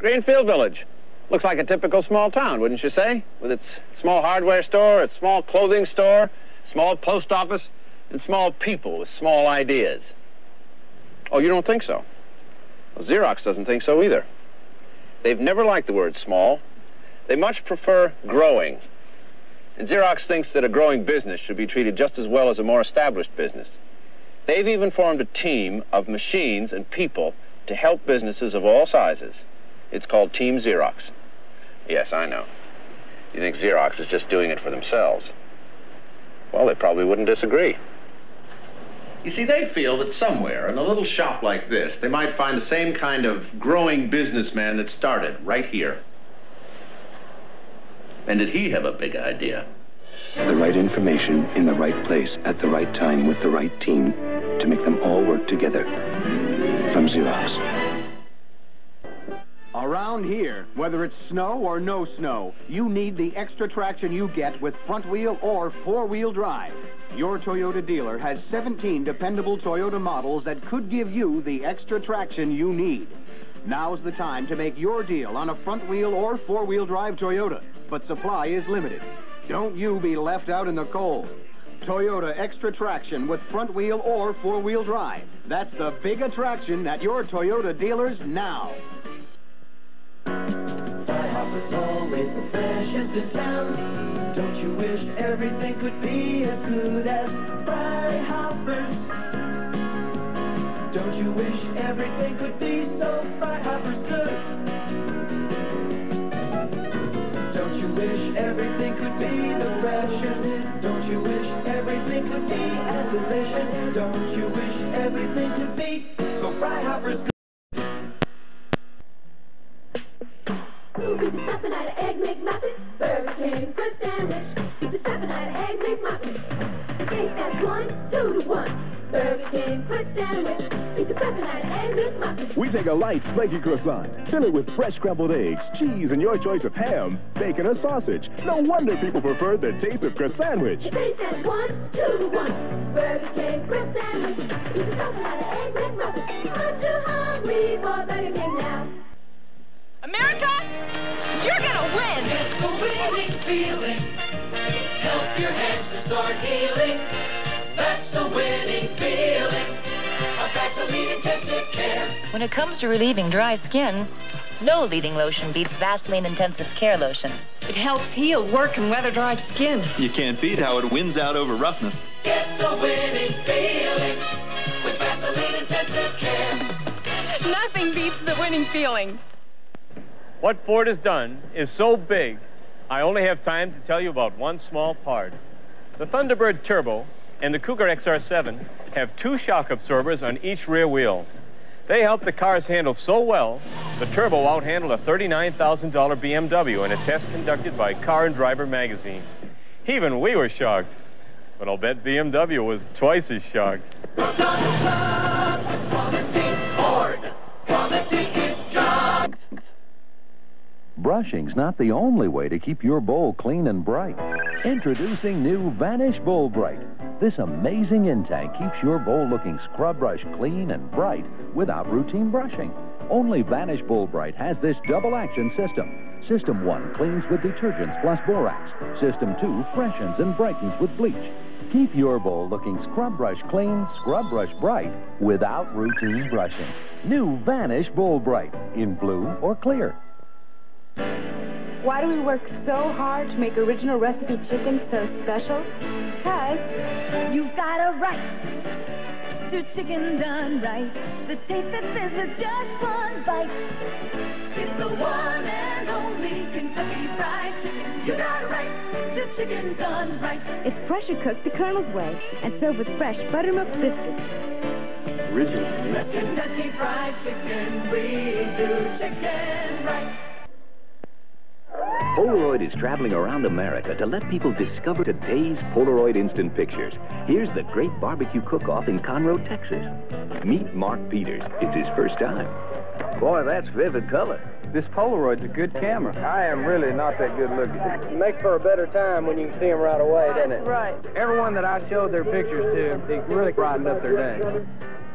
Greenfield Village. Looks like a typical small town, wouldn't you say? With its small hardware store, its small clothing store, small post office, and small people with small ideas. Oh, you don't think so? Well, Xerox doesn't think so either. They've never liked the word small. They much prefer growing. And Xerox thinks that a growing business should be treated just as well as a more established business. They've even formed a team of machines and people to help businesses of all sizes. It's called Team Xerox. Yes, I know. You think Xerox is just doing it for themselves. Well, they probably wouldn't disagree. You see, they feel that somewhere in a little shop like this, they might find the same kind of growing businessman that started right here. And did he have a big idea? The right information in the right place at the right time with the right team to make them all work together. From Xerox. Around here, whether it's snow or no snow, you need the extra traction you get with front-wheel or four-wheel drive. Your Toyota dealer has 17 dependable Toyota models that could give you the extra traction you need. Now's the time to make your deal on a front-wheel or four-wheel drive Toyota, but supply is limited. Don't you be left out in the cold. Toyota extra traction with front-wheel or four-wheel drive. That's the big attraction at your Toyota dealers now. Fryhoppers always the freshest in town. Don't you wish everything could be as good as Fryhoppers? Don't you wish everything could be so Fryhoppers good? Don't you wish everything could be the freshest? Don't you wish everything could be as delicious? Don't you wish everything could be so Fryhoppers good? Beat the stuffing out of Egg McMuffin, Burger King Quick Sandwich. Beat the stuffing out of Egg McMuffin. The taste that's 1, 2 to 1. Burger King Quick Sandwich. Beat the stuffing out of Egg McMuffin. We take a light, flaky croissant, fill it with fresh scrambled eggs, cheese, and your choice of ham, bacon, or sausage. No wonder people prefer the taste of croissantwich. The taste that's 1, 2 to 1. Burger King Quick Sandwich. Beat the stuffing out of Egg McMuffin. Aren't you hungry for Burger King now? America, you're gonna win! Get the winning feeling. Help your hands to start healing. That's the winning feeling of Vaseline Intensive Care. When it comes to relieving dry skin, no leading lotion beats Vaseline Intensive Care Lotion. It helps heal work and weather-dried skin. You can't beat how it wins out over roughness. Get the winning feeling with Vaseline Intensive Care. Nothing beats the winning feeling. What Ford has done is so big, I only have time to tell you about one small part. The Thunderbird Turbo and the Cougar XR7 have 2 shock absorbers on each rear wheel. They help the cars handle so well, the Turbo outhandled a $39,000 BMW in a test conducted by Car and Driver magazine. Even we were shocked, but I'll bet BMW was twice as shocked. Quality Ford. Quality is job. Brushing's not the only way to keep your bowl clean and bright. Introducing new Vanish Bowl Bright. This amazing in-tank keeps your bowl looking scrub brush clean and bright without routine brushing. Only Vanish Bowl Bright has this double-action system. System 1 cleans with detergents plus borax. System 2 freshens and brightens with bleach. Keep your bowl looking scrub brush clean, scrub brush bright without routine brushing. New Vanish Bowl Bright in blue or clear. Why do we work so hard to make original recipe chicken so special? Because you've got a right to chicken done right. The taste that says with just one bite. It's the one and only Kentucky Fried Chicken. You got a right to chicken done right. It's pressure cooked the Colonel's way and served with fresh buttermilk biscuits. Original. Kentucky Fried Chicken, we do chicken right. Polaroid is traveling around America to let people discover today's Polaroid instant pictures. Here's the Great Barbecue Cook-Off in Conroe, Texas. Meet Mark Peters. It's his first time. Boy, that's vivid color. This Polaroid's a good camera. I am really not that good looking. It makes for a better time when you can see them right away, doesn't it? Right. Everyone that I showed their pictures to, it really brightened up their day.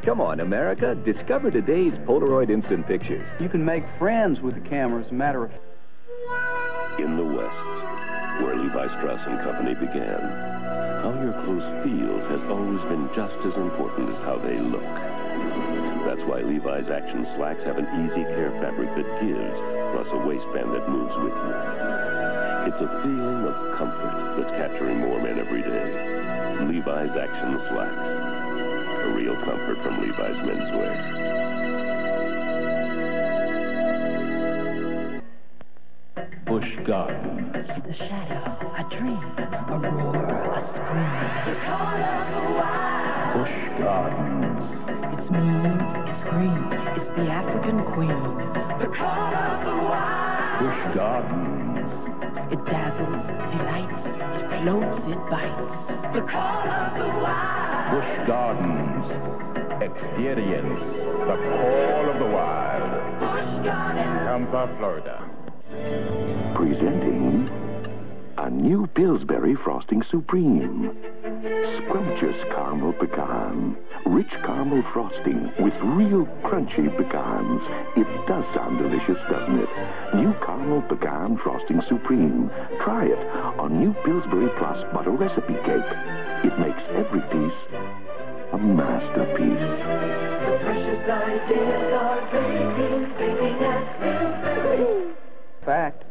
Come on, America. Discover today's Polaroid Instant Pictures. You can make friends with the camera, as a matter of... In the West, where Levi Strauss & Company began, how your clothes feel has always been just as important as how they look. That's why Levi's Action Slacks have an easy care fabric that gives, plus a waistband that moves with you. It's a feeling of comfort that's capturing more men every day. Levi's Action Slacks. A real comfort from Levi's Menswear. Busch Gardens. The shadow, a dream, a roar, a scream. The call of the wild. Busch Gardens. It's mean, it's green, it's the African queen. The call of the wild. Busch Gardens. It dazzles, delights, it floats, it bites. The call of the wild. Busch Gardens. Experience the call of the wild. Busch Gardens. Tampa, Florida. Presenting a new Pillsbury Frosting Supreme. Scrumptious caramel pecan. Rich caramel frosting with real crunchy pecans. It does sound delicious, doesn't it? New caramel pecan frosting supreme. Try it on new Pillsbury Plus butter recipe cake. It makes every piece a masterpiece. The precious ideas are baking at Pillsbury. Fact.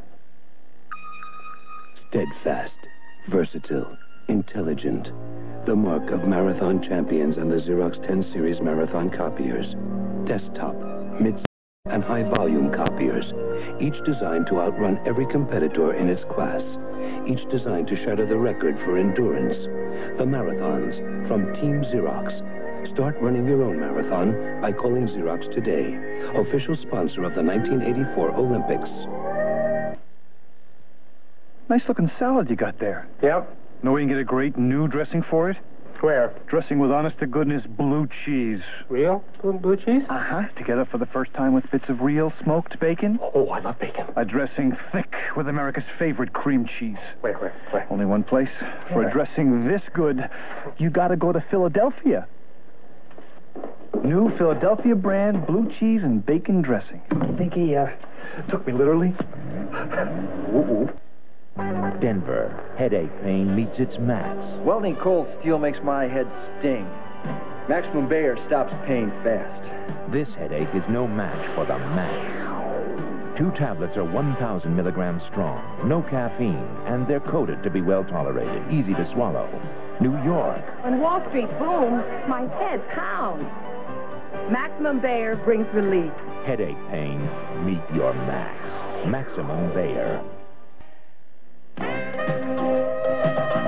Steadfast, versatile, intelligent. The mark of marathon champions and the Xerox 10 series marathon copiers. Desktop, mid, and high-volume copiers. Each designed to outrun every competitor in its class. Each designed to shatter the record for endurance. The marathons from Team Xerox. Start running your own marathon by calling Xerox today. Official sponsor of the 1984 Olympics. Nice looking salad you got there. Yep. Know we can get a great new dressing for it? Where? Dressing with honest-to-goodness blue cheese. Real blue cheese? Uh-huh. Together for the first time with bits of real smoked bacon. Oh, I love bacon. A dressing thick with America's favorite cream cheese. Where? Only one place. For a dressing this good, you gotta go to Philadelphia. New Philadelphia brand blue cheese and bacon dressing. You think he, took me literally? Ooh. Denver. Headache pain meets its max. Welding cold steel makes my head sting. Maximum Bayer stops pain fast. This headache is no match for the Max. 2 tablets are 1,000 milligrams strong, no caffeine, and they're coated to be well tolerated, easy to swallow. New York. When Wall Street booms, my head pounds. Maximum Bayer brings relief. Headache pain, meet your Max. Maximum Bayer.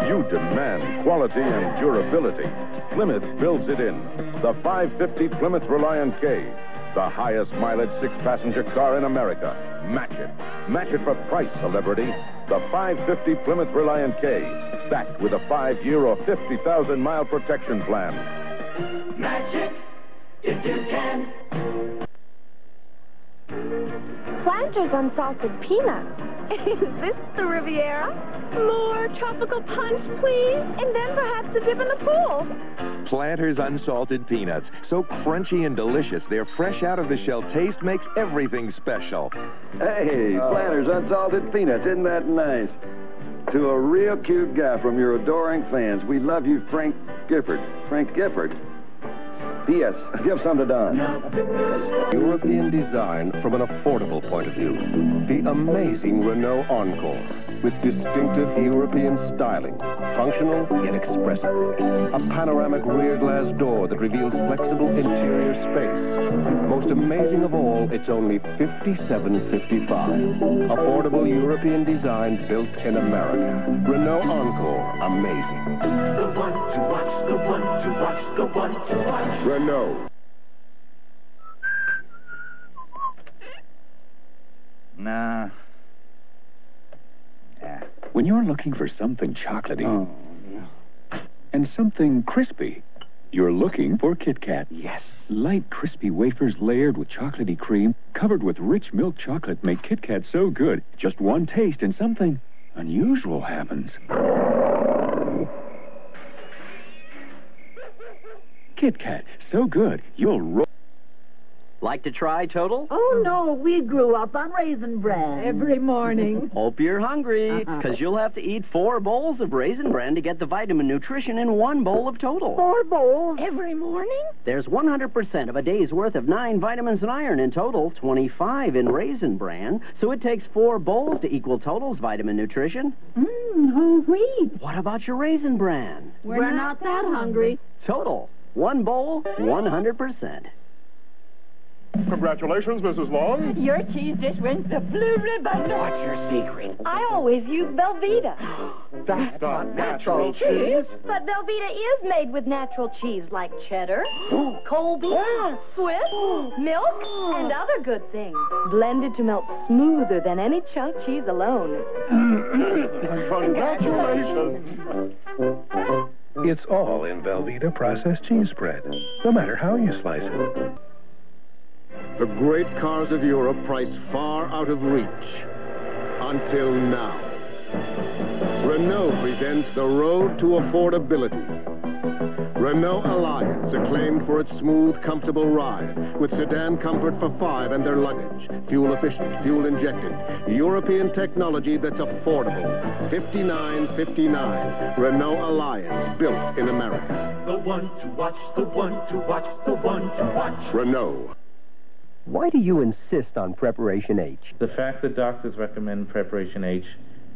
You demand quality and durability. Plymouth builds it in. The 550 Plymouth Reliant K. The highest mileage 6-passenger car in America. Match it. Match it for price, celebrity. The 550 Plymouth Reliant K. Backed with a 5-year or 50,000-mile protection plan. Match it if you can. Planters unsalted peanuts. Is this the Riviera? More tropical punch, please. And then perhaps a dip in the pool. Planters unsalted peanuts. So crunchy and delicious, their fresh out of the shell taste makes everything special. Hey, Planters unsalted peanuts. Isn't that nice? To a real cute guy from your adoring fans, we love you, Frank Gifford. Frank Gifford? P.S. Give some to Don. European design from an affordable point of view. The amazing Renault Encore with distinctive European styling, functional yet expressive. A panoramic rear glass door that reveals flexible interior space. Most amazing of all, it's only $57.55. Affordable European design built in America. Renault Encore, amazing. The one to watch, the one to watch, the one to watch. Renault. Nah. When you're looking for something chocolatey and something crispy, you're looking for Kit Kat. Yes. Light, crispy wafers layered with chocolatey cream, covered with rich milk chocolate, make Kit Kat so good. Just one taste and something unusual happens. Kit Kat, so good, you'll roll. Like to try Total? Oh, no, we grew up on Raisin Bran. Every morning. Hope you're hungry, because you'll have to eat 4 bowls of Raisin Bran to get the vitamin nutrition in 1 bowl of Total. 4 bowls? Every morning? There's 100% of a day's worth of 9 vitamins and iron in Total, 25 in Raisin Bran, so it takes 4 bowls to equal Total's vitamin nutrition. Whole wheat. What about your Raisin Bran? We're not that hungry. Total, 1 bowl, 100%. Congratulations, Mrs. Long. Your cheese dish wins the blue ribbon. What's your secret? I always use Velveeta. That's not natural cheese. But Velveeta is made with natural cheese like cheddar, Colby, Swiss, milk, and other good things. Blended to melt smoother than any chunk cheese alone. Congratulations. It's all in Velveeta processed cheese spread, no matter how you slice it. The great cars of Europe priced far out of reach. Until now. Renault presents the road to affordability. Renault Alliance, acclaimed for its smooth, comfortable ride, with sedan comfort for 5 and their luggage, fuel efficient, fuel injected, European technology that's affordable. $59.59. Renault Alliance, built in America. The one to watch, the one to watch, the one to watch. Renault. Why do you insist on Preparation H? The fact that doctors recommend Preparation H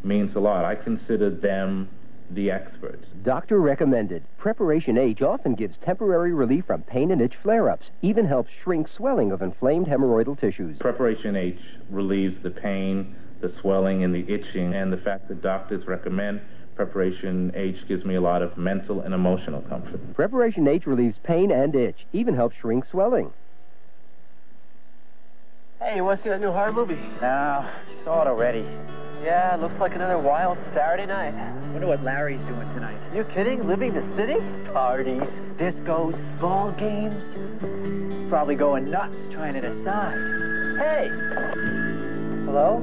means a lot. I consider them the experts. Doctor recommended. Preparation H often gives temporary relief from pain and itch flare-ups, even helps shrink swelling of inflamed hemorrhoidal tissues. Preparation H relieves the pain, the swelling, and the itching, and the fact that doctors recommend Preparation H gives me a lot of mental and emotional comfort. Preparation H relieves pain and itch, even helps shrink swelling. Hey, you want to see that new horror movie? No, saw it already. Yeah, looks like another wild Saturday night. Wonder what Larry's doing tonight. You kidding? Living the city? Parties, discos, ball games. Probably going nuts trying to decide. Hey! Hello?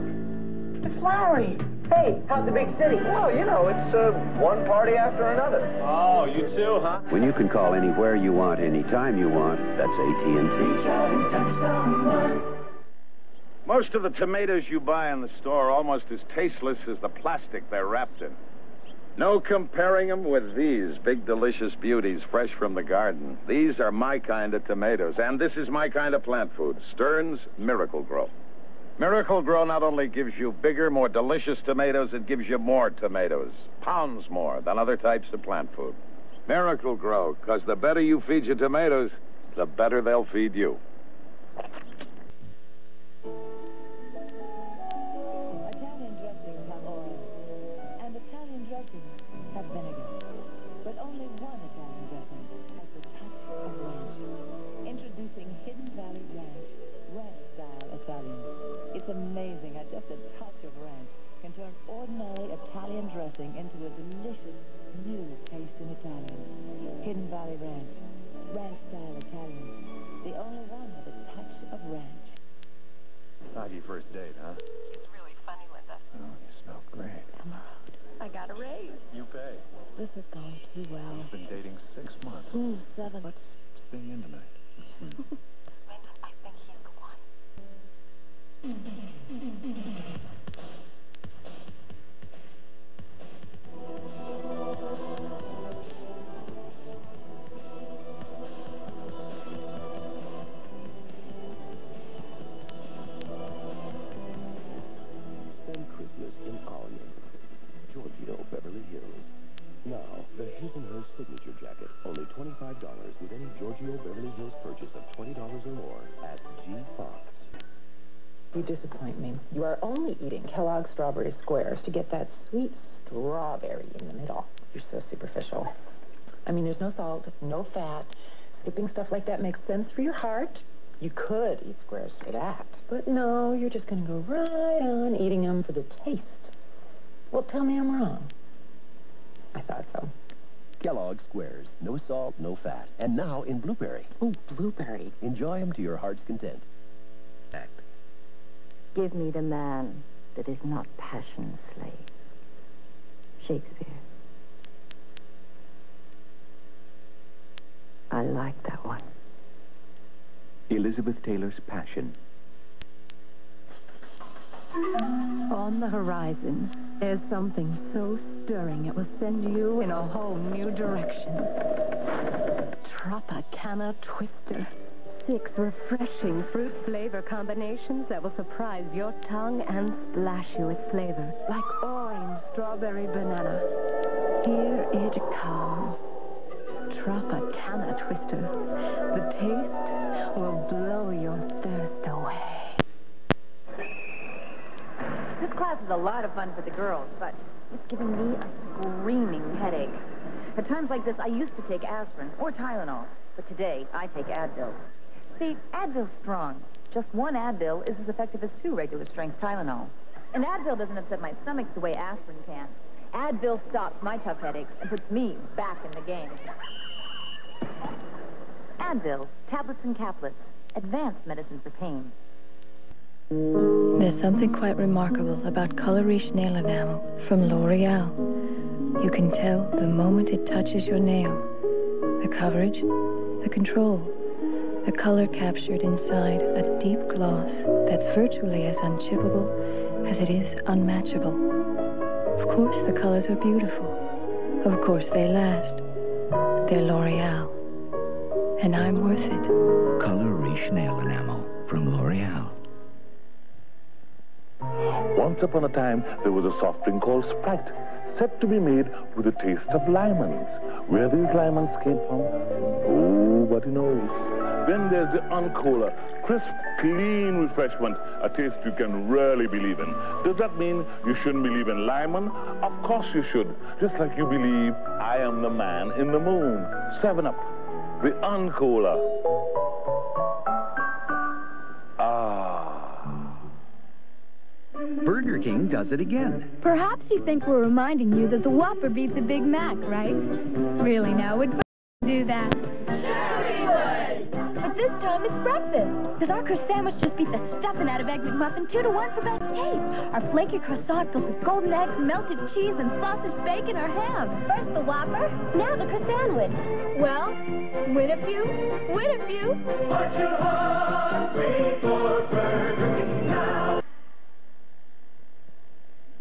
It's Larry. Hey, how's the big city? Well, you know, it's one party after another. Oh, you too, huh? When you can call anywhere you want, anytime you want, that's AT&T. Most of the tomatoes you buy in the store are almost as tasteless as the plastic they're wrapped in. No comparing them with these big, delicious beauties fresh from the garden. These are my kind of tomatoes, and this is my kind of plant food, Stern's Miracle Grow. Miracle Grow not only gives you bigger, more delicious tomatoes, it gives you more tomatoes, pounds more than other types of plant food. Miracle Grow, because the better you feed your tomatoes, the better they'll feed you. Italian dressings have oil, and Italian dressings have vinegar. But only one Italian dressing has the touch of ranch. Introducing Hidden Valley Ranch, ranch-style Italian. It's amazing how just a touch of ranch can turn ordinary Italian dressing into a delicious new taste in Italian. Hidden Valley Ranch, ranch-style Italian. The only one with a touch of ranch. How'd your first date, huh? It's really funny, Linda. Oh, you smell great. I got a raise. You pay. This is going too well. We've been dating 6 months. 7. Let's stay in tonight. Linda, I think he's the one. Spend Christmas in our neighborhood, Giorgio, Beverly Hills. Now, the His and Her signature jacket, only $25 with any Giorgio Beverly Hills purchase of $20 or more at G Fox. You disappoint me. You are only eating Kellogg's Strawberry Squares to get that sweet strawberry in the middle. You're so superficial. I mean, there's no salt, no fat. Skipping stuff like that makes sense for your heart. You could eat squares for that. But no, you're just going to go right on eating them for the taste. Well, tell me I'm wrong. I thought so. Kellogg's Squares. No salt, no fat. And now in blueberry. Ooh, blueberry. Enjoy them to your heart's content. Give me the man that is not passion's slave. Shakespeare. I like that one. Elizabeth Taylor's Passion. On the horizon, there's something so stirring it will send you in a whole new direction. Tropicana Twister. 6 refreshing fruit flavor combinations that will surprise your tongue and splash you with flavor. Like orange, strawberry, banana. Here it comes. Tropicana Twister. The taste will blow your thirst away. This class is a lot of fun for the girls, but it's giving me a screaming headache. At times like this, I used to take aspirin or Tylenol, but today I take Advil. See, Advil's strong. Just one Advil is as effective as 2 regular-strength Tylenol. And Advil doesn't upset my stomach the way aspirin can. Advil stops my tough headaches and puts me back in the game. Advil, tablets and caplets, advanced medicine for pain. There's something quite remarkable about Color Riche nail enamel from L'Oreal. You can tell the moment it touches your nail. The coverage, the control, the color captured inside a deep gloss that's virtually as unchippable as it is unmatchable. Of course, the colors are beautiful. Of course, they last. They're L'Oreal. And I'm worth it. Color Riche nail enamel from L'Oreal. Once upon a time, there was a soft drink called Sprite, said to be made with a taste of lemons. Where these lemons came from, nobody knows. Then there's the Uncola, crisp, clean refreshment, a taste you can really believe in. Does that mean you shouldn't believe in lemon? Of course you should, just like you believe I am the man in the moon. 7-Up, the Uncola. Burger King does it again. Perhaps you think we're reminding you that the Whopper beat the Big Mac, right? Really now, would do that? Sure we would! But this time it's breakfast. Because our crust sandwich just beat the stuffing out of Egg McMuffin 2-to-1 for best taste. Our flaky croissant filled with golden eggs, melted cheese, and sausage bacon or ham. First the Whopper, now the crust sandwich. Well, win a few, win a few. Aren't you hungry for Burger King now?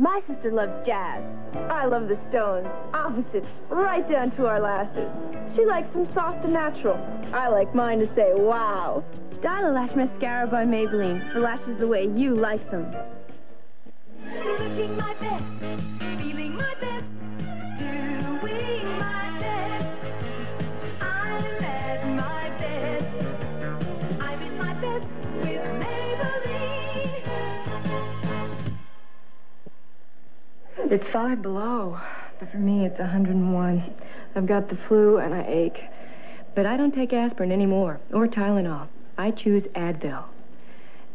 My sister loves jazz. I love the Stones. Opposite, right down to our lashes. She likes them soft and natural. I like mine to say, wow. Dial Lash Mascara by Maybelline for lashes the way you like them. Looking my best, feeling my best, doing my best. I'm at my best. I'm at my best with Maybelline. It's 5 below, but for me it's 101. I've got the flu and I ache. But I don't take aspirin anymore, or Tylenol. I choose Advil.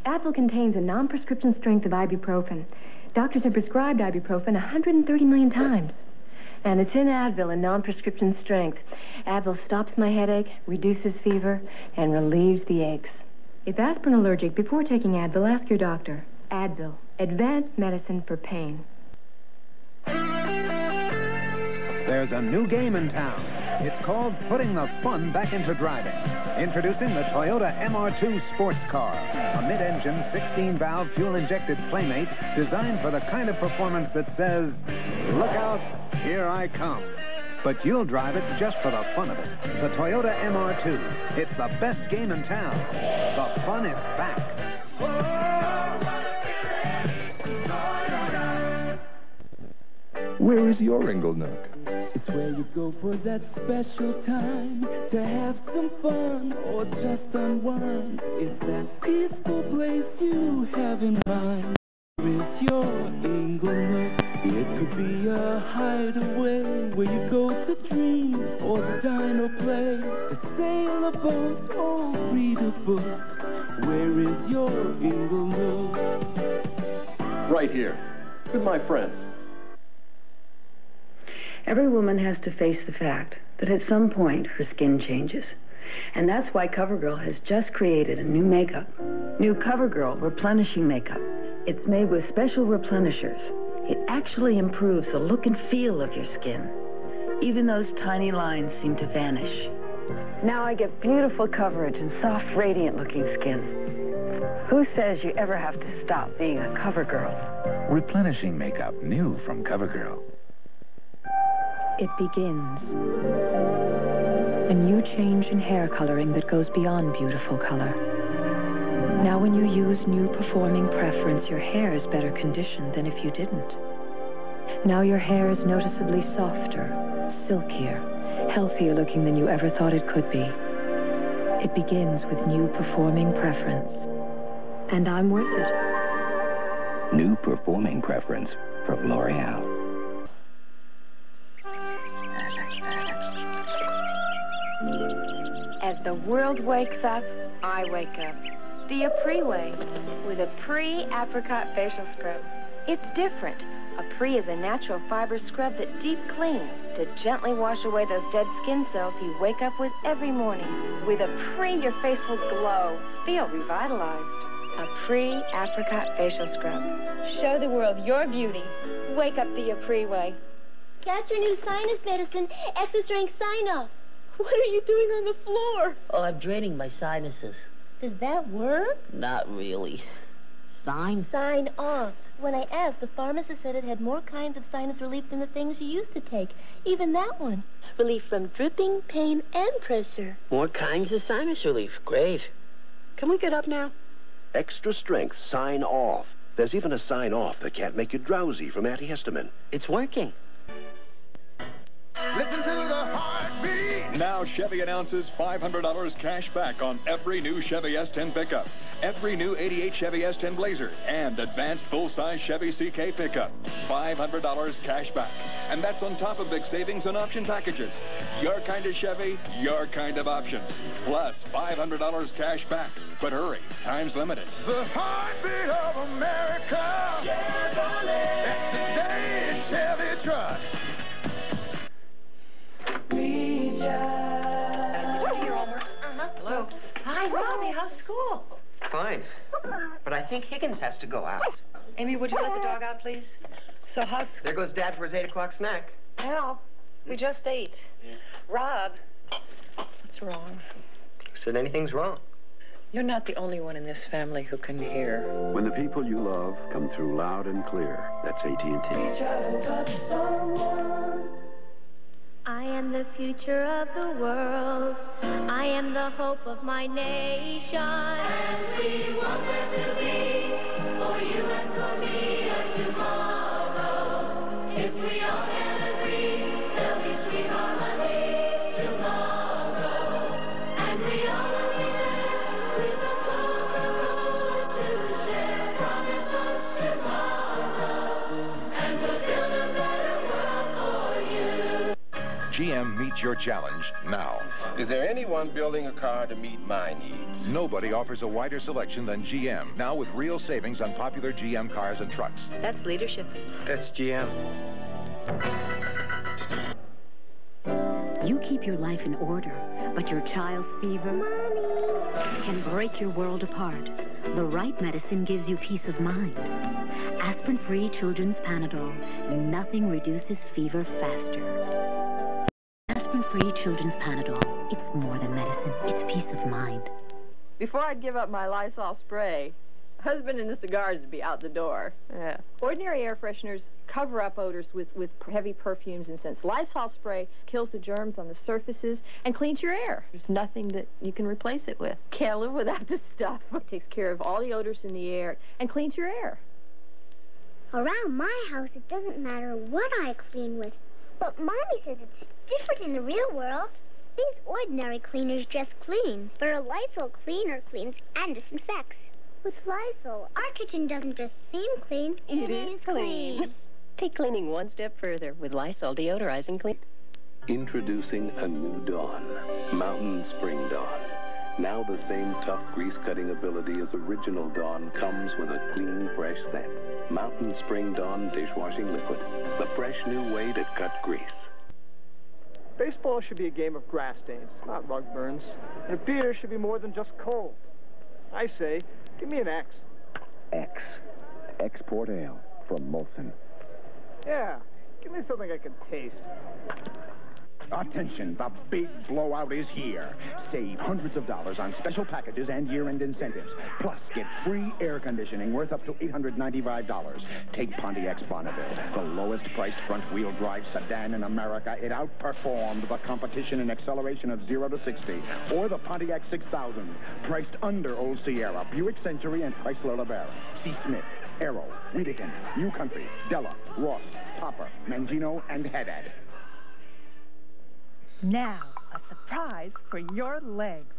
Advil contains a non-prescription strength of ibuprofen. Doctors have prescribed ibuprofen 130 million times. And it's in Advil in non-prescription strength. Advil stops my headache, reduces fever, and relieves the aches. If aspirin allergic, before taking Advil, ask your doctor. Advil, advanced medicine for pain. There's a new game in town. It's called Putting the Fun Back into Driving. Introducing the Toyota MR2 sports car, a mid-engine, 16-valve, fuel-injected playmate designed for the kind of performance that says, look out, here I come. But you'll drive it just for the fun of it. The Toyota MR2. It's the best game in town. The fun is back. Where is your Ingle Nook? It's where you go for that special time to have some fun or just unwind. It's that peaceful place you have in mind. Where is your Ingle Nook? It could be a hideaway where you go to dream or dine or play, to sail a boat or read a book. Where is your Ingle Nook? Right here, with my friends. Every woman has to face the fact that at some point her skin changes. And that's why CoverGirl has just created a new makeup. New CoverGirl Replenishing Makeup. It's made with special replenishers. It actually improves the look and feel of your skin. Even those tiny lines seem to vanish. Now I get beautiful coverage and soft, radiant-looking skin. Who says you ever have to stop being a CoverGirl? Replenishing makeup new from CoverGirl. It begins. A new change in hair coloring that goes beyond beautiful color. Now when you use new performing preference, your hair is better conditioned than if you didn't. Now your hair is noticeably softer, silkier, healthier looking than you ever thought it could be. It begins with new performing preference. And I'm worth it. New performing preference from L'Oreal. As the world wakes up, I wake up. The Apres way, with a pre-apricot facial scrub. It's different. Apres is a natural fiber scrub that deep cleans to gently wash away those dead skin cells you wake up with every morning. With Apres, your face will glow, feel revitalized. A pre-apricot facial scrub. Show the world your beauty. Wake up the Apres way. Got your new sinus medicine, extra strength Sine-Off. What are you doing on the floor? Oh, I'm draining my sinuses. Does that work? Not really. Sine-Off. When I asked, the pharmacist said it had more kinds of sinus relief than the things you used to take. Even that one. Relief from dripping, pain, and pressure. More kinds of sinus relief. Great. Can we get up now? Extra strength, Sine-Off. There's even a Sine-Off that can't make you drowsy from antihistamine. It's working. Listen to the heartbeat. Now Chevy announces $500 cash back on every new Chevy S10 pickup, every new '88 Chevy S10 Blazer, and advanced full-size Chevy CK pickup. $500 cash back. And that's on top of big savings on option packages. Your kind of Chevy, your kind of options. Plus $500 cash back. But hurry, time's limited. The heartbeat of America. Chevrolet. That's today's Chevy truck. Hello. Hi, Robbie. How's school? Fine. But I think Higgins has to go out. Amy, would you let the dog out, please? So how's... There goes Dad for his 8 o'clock snack. Al, we just ate. Rob, what's wrong? Who said anything's wrong? You're not the only one in this family who can hear. When the people you love come through loud and clear, that's AT&T. I am the future of the world. I am the hope of my nation. And we want there to be for you and for me a tomorrow. If we all can agree, there'll be sweet harmony tomorrow. And we all will be there with a Coca-Cola to share. Promise us tomorrow. And we'll build a better world for you. GM meets your challenge now. Is there anyone building a car to meet my needs? Nobody offers a wider selection than GM, now with real savings on popular GM cars and trucks. That's leadership. That's GM. You keep your life in order, but your child's fever can break your world apart. The right medicine gives you peace of mind. Aspirin-free children's Panadol. Nothing reduces fever faster. Aspirin-free children's Panadol. It's more than medicine. It's peace of mind. Before I'd give up my Lysol spray, husband and the cigars would be out the door. Yeah. Ordinary air fresheners cover up odors with heavy perfumes and scents. Lysol spray kills the germs on the surfaces and cleans your air. There's nothing that you can replace it with. Can't live without this stuff. It takes care of all the odors in the air and cleans your air. Around my house, it doesn't matter what I clean with. But Mommy says it's different in the real world. These ordinary cleaners just clean, but a Lysol cleaner cleans and disinfects. With Lysol, our kitchen doesn't just seem clean, it is clean. Take cleaning one step further with Lysol deodorizing clean. Introducing a new Dawn, Mountain Spring Dawn. Now the same tough grease-cutting ability as original Dawn comes with a clean, fresh scent. Mountain Spring Dawn dishwashing liquid. The fresh new way to cut grease. Baseball should be a game of grass stains, not rug burns. And beer should be more than just cold. I say, give me an X. X. Export Ale from Molson. Yeah, give me something I can taste. Attention, the big blowout is here. Save hundreds of dollars on special packages and year-end incentives. Plus, get free air conditioning worth up to $895. Take Pontiac's Bonneville, the lowest-priced front-wheel drive sedan in America. It outperformed the competition in acceleration of 0 to 60. Or the Pontiac 6000, priced under Old Sierra, Buick Century, and Chrysler LeBaron. See Smith, Aero, Wiedekind, New Country, Della, Ross, Topper, Mangino, and Haddad. Now, a surprise for your legs.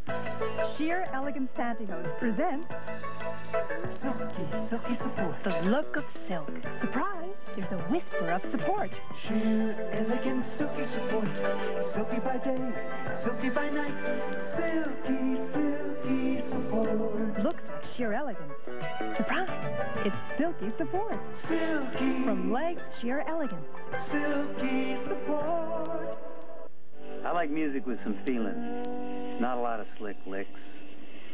Sheer Elegance Pantyhose presents Silky Support. The look of silk. Surprise! There's a whisper of support. Sheer Elegance Silky Support. Silky by day, silky by night. Silky, silky support. Looks like sheer elegance. Surprise! It's Silky Support. Silky. From Legs Sheer Elegance. Silky Support. I like music with some feeling, not a lot of slick licks.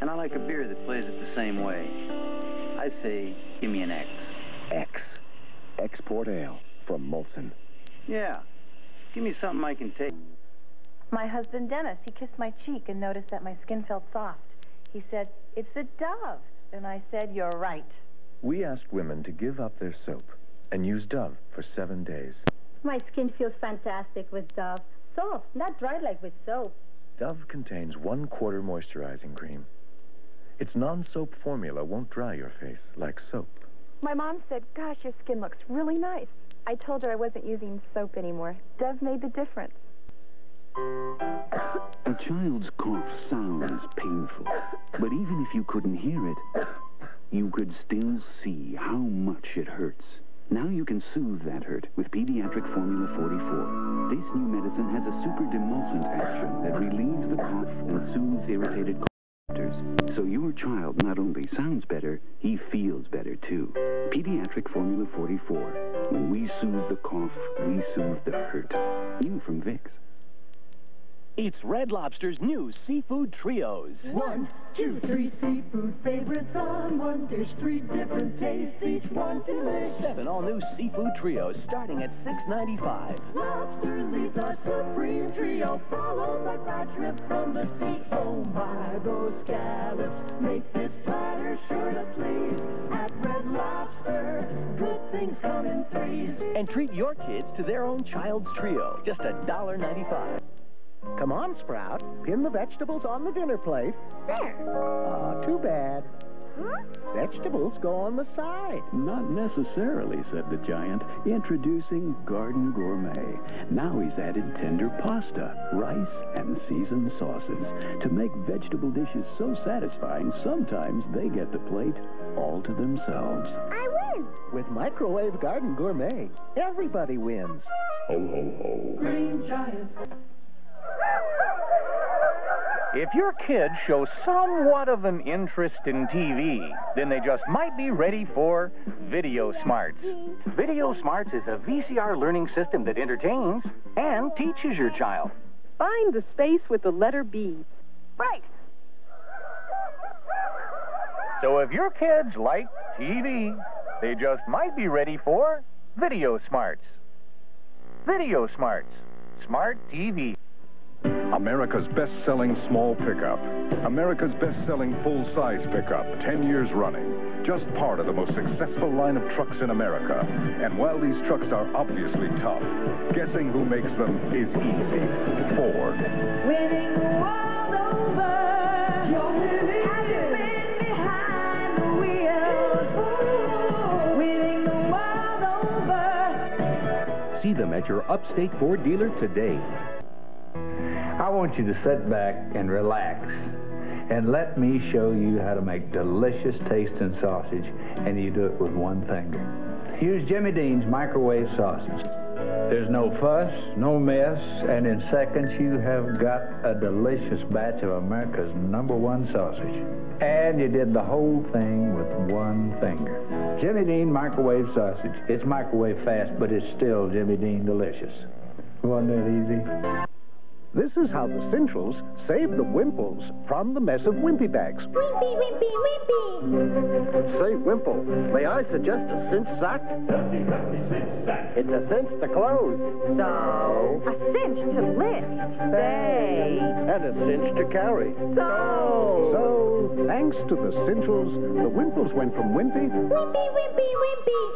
And I like a beer that plays it the same way. I say, give me an X. X. Export Ale from Molson. Yeah, give me something I can take. My husband, Dennis, he kissed my cheek and noticed that my skin felt soft. He said, "It's the Dove." And I said, "You're right." We asked women to give up their soap and use Dove for 7 days. My skin feels fantastic with Dove. Soft, not dry like with soap. Dove contains 1/4 moisturizing cream. Its non-soap formula won't dry your face like soap. My mom said, "Gosh, your skin looks really nice." I told her I wasn't using soap anymore. Dove made the difference. A child's cough sounds painful, but even if you couldn't hear it, you could still see how much it hurts. Now you can soothe that hurt with Pediatric Formula 44. This new medicine has a super demulcent action that relieves the cough and soothes irritated coughers. So your child not only sounds better, he feels better too. Pediatric Formula 44. When we soothe the cough, we soothe the hurt. New from Vicks. It's Red Lobster's new seafood trios. 1, 2, 3 seafood favorites on one dish, 3 different tastes, each one delicious. 7 all-new seafood trios starting at $6.95. Lobster leads our supreme trio, followed by fried shrimp from the sea. Oh my, those scallops make this platter sure to please. At Red Lobster, good things come in threes. And treat your kids to their own child's trio, just $1.95. Come on, Sprout. Pin the vegetables on the dinner plate. There. Too bad. Huh? Vegetables go on the side. Not necessarily, said the giant. Introducing Garden Gourmet. Now he's added tender pasta, rice, and seasoned sauces to make vegetable dishes so satisfying, sometimes they get the plate all to themselves. I win. With Microwave Garden Gourmet, everybody wins. Ho, ho, ho. Green Giant. If your kids show somewhat of an interest in TV, then they just might be ready for Video Smarts. Video Smarts is a VCR learning system that entertains and teaches your child. Find the space with the letter B. Right. So if your kids like TV, they just might be ready for Video Smarts. Video Smarts. Smart TV. America's best-selling small pickup. America's best-selling full-size pickup, 10 years running. Just part of the most successful line of trucks in America. And while these trucks are obviously tough, guessing who makes them is easy. Ford. Winning the world over. You're winning. Have you been behind the wheel? Winning the world over. See them at your upstate Ford dealer today. I want you to sit back and relax and let me show you how to make delicious tasting sausage, and you do it with one finger. Use Jimmy Dean's microwave sausage. There's no fuss, no mess, and in seconds you have got a delicious batch of America's #1 sausage. And you did the whole thing with one finger. Jimmy Dean microwave sausage. It's microwave fast, but it's still Jimmy Dean delicious. Wasn't that easy? This is how the Cinchels save the Wimples from the mess of Wimpy bags. Wimpy, wimpy, wimpy. Say, Wimple, may I suggest a cinch sack? It's a cinch to close. So? A cinch to lift. Say. And a cinch to carry. So? So, thanks to the Cinchels, the Wimples went from wimpy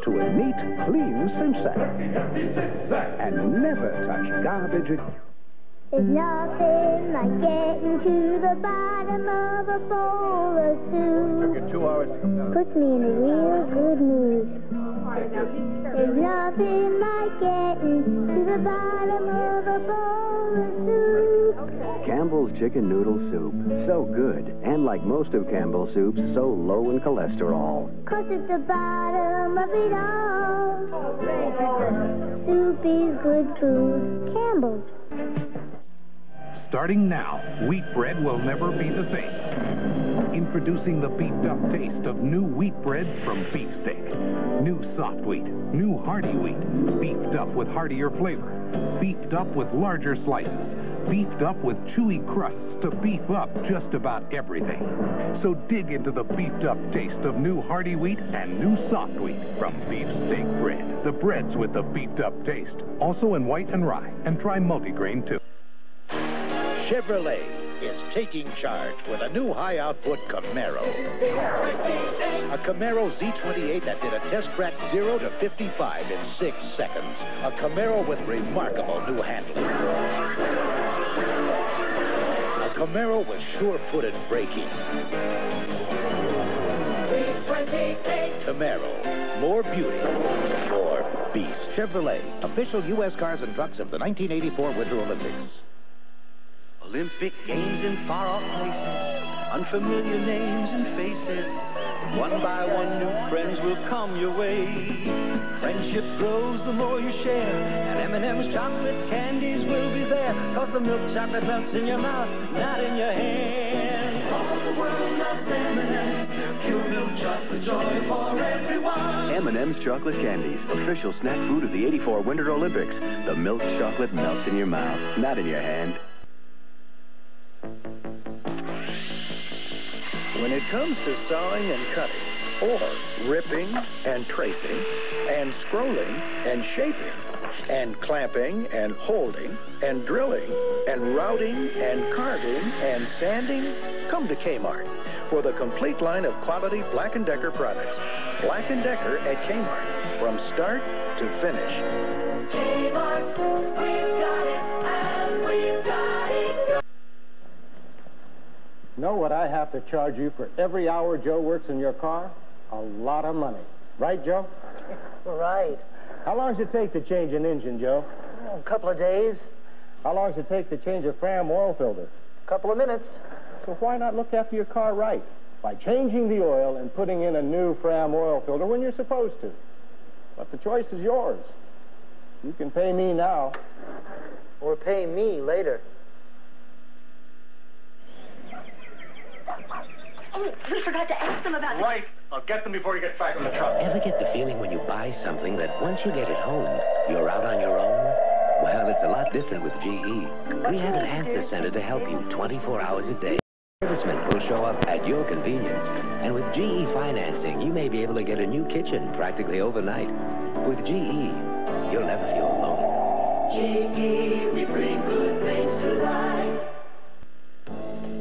to a neat, clean cinch sack. And never touched garbage again. There's nothing like getting to the bottom of a bowl of soup. Took you 2 hours to come down. Puts me in a real good mood. There's nothing like getting to the bottom of a bowl of soup. Campbell's Chicken Noodle Soup. So good. And like most of Campbell's soups, so low in cholesterol. 'Cause at the bottom of it all, soup is good food. Campbell's. Starting now, wheat bread will never be the same. Introducing the beefed-up taste of new wheat breads from Beefsteak. New soft wheat, new hearty wheat, beefed up with heartier flavor, beefed up with larger slices, beefed up with chewy crusts to beef up just about everything. So dig into the beefed-up taste of new hearty wheat and new soft wheat from Beefsteak Bread. The breads with the beefed-up taste. Also in white and rye. And try multigrain, too. Chevrolet is taking charge with a new high-output Camaro. A Camaro Z28 that did a test track 0 to 55 in 6 seconds. A Camaro with remarkable new handling. A Camaro with sure-footed braking. Camaro, more beauty, more beast. Chevrolet, official U.S. cars and trucks of the 1984 Winter Olympics. Olympic Games in far-off places, unfamiliar names and faces. One by one, new friends will come your way. Friendship grows the more you share, and M&M's chocolate candies will be there. 'Cause the milk chocolate melts in your mouth, not in your hand. All the world loves M&M's, they're pure milk chocolate joy for everyone. M&M's Chocolate Candies, official snack food of the '84 Winter Olympics. The milk chocolate melts in your mouth, not in your hand. When it comes to sawing and cutting, or ripping and tracing, and scrolling and shaping, and clamping and holding, and drilling, and routing, and carving, and sanding, come to Kmart for the complete line of quality Black & Decker products. Black & Decker at Kmart, from start to finish. Kmart, we've got it, and we've got it. Know what I have to charge you for every hour Joe works in your car? A lot of money. Right, Joe? Right. How long does it take to change an engine, Joe? A couple of days. How long does it take to change a Fram oil filter? A couple of minutes. So why not look after your car right? By changing the oil and putting in a new Fram oil filter when you're supposed to. But the choice is yours. You can pay me now. Or pay me later. Oh, we forgot to ask them about Right. I'll get them before he gets back on the truck. Ever get the feeling when you buy something that once you get it home, you're out on your own? Well, it's a lot different with GE. We have an answer center to help you 24 hours a day. Servicemen will show up at your convenience. And with GE financing, you may be able to get a new kitchen practically overnight. With GE, you'll never feel alone. GE, we bring good things to life.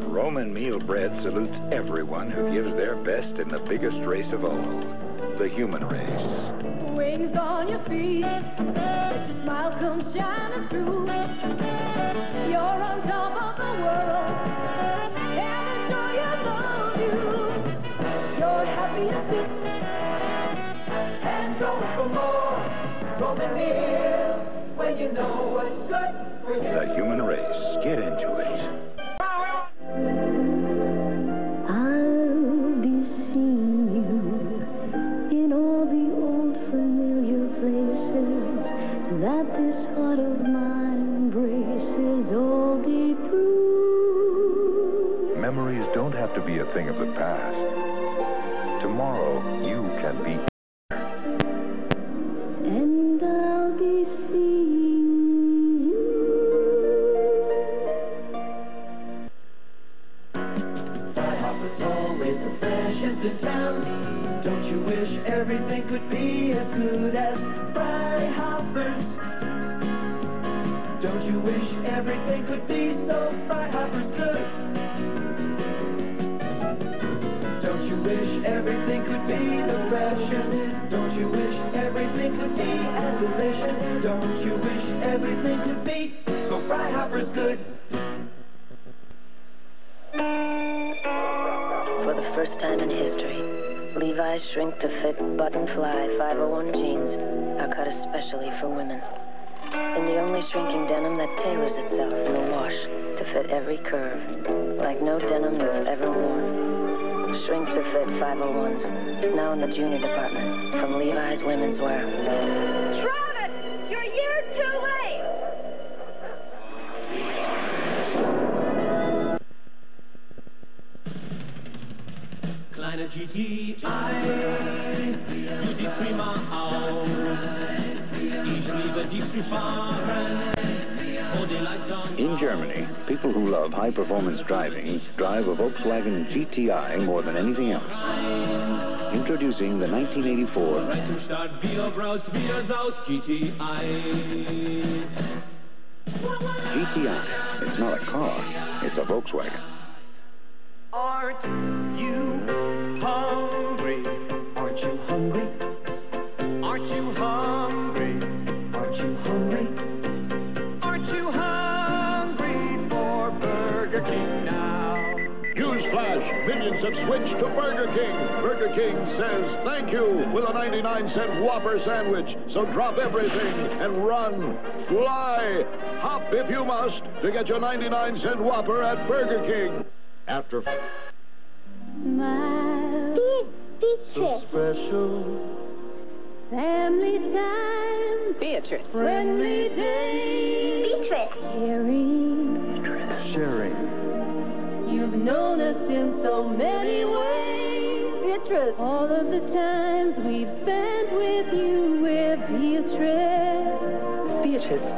Roman meal bread salutes everyone who gives their best in the biggest race of all, the human race. Wings on your feet, let your smile come shining through. You're on top of the world, and the joy above you. You're happy and fit, and go for more. Roman meal, when you know what's good for you. The human race. Get into it. I'll be seeing you in all the old familiar places that this heart of mine embraces all day through. Memories don't have to be a thing of the past. Tomorrow, you can be. And I'll be seeing you was always the freshest in town. Don't you wish everything could be as good as Freihoppers? Don't you wish everything could be so Freihoppers good? Don't you wish everything could be the freshest? Don't you wish everything could be as delicious? Don't you wish everything could be so Freihoppers good? For the first time in history, Levi's shrink to fit button fly 501 jeans are cut especially for women. In the only shrinking denim that tailors itself in a wash to fit every curve, like no denim you've ever worn. Shrink to fit 501s, now in the junior department from Levi's Women's Wear. Travis, you're a year too late! Kleine GTI, du siehst prima aus. Ich liebe dich zu fahren. In Germany, people who love high-performance driving drive a Volkswagen GTI more than anything else. Introducing the 1984 GTI. It's not a car, it's a Volkswagen. Aren't you hungry? Aren't you hungry? Aren't you hungry? Aren't you hungry? Aren't you hungry for Burger King now? Newsflash, millions have switched to Burger King. Burger King says thank you with a 99-cent Whopper sandwich. So drop everything and run, fly, hop if you must to get your 99-cent Whopper at Burger King. After Smile. so special. Family time. Beatrice. Friendly day. Beatrice. Caring. Sharing. You've known us in so many ways. Beatrice. All of the times we've spent with you, we're Beatrice. Beatrice.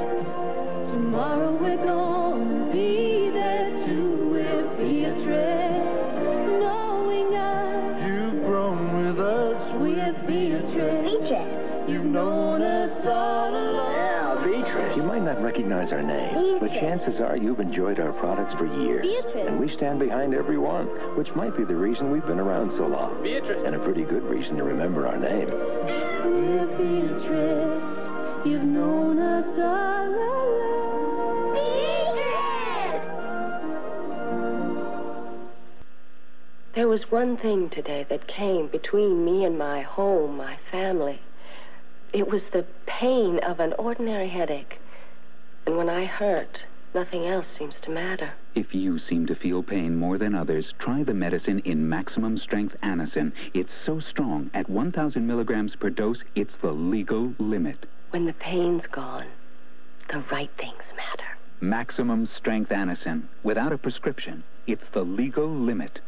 Tomorrow we're gonna be there too, we're Beatrice. Knowing us, You've grown with us. we're Beatrice. Beatrice. You've known us all along. Yeah, Beatrice. You might not recognize our name, but chances are you've enjoyed our products for years. Beatrice. And we stand behind every one, which might be the reason we've been around so long. Beatrice. And a pretty good reason to remember our name. We're Beatrice. You've known us all along. Beatrice! There was one thing today that came between me and my home, my family. It was the pain of an ordinary headache. And when I hurt, nothing else seems to matter. If you seem to feel pain more than others, try the medicine in maximum strength Anacin. It's so strong, at 1,000 milligrams per dose, it's the legal limit. When the pain's gone, the right things matter. Maximum strength Anacin. Without a prescription, it's the legal limit.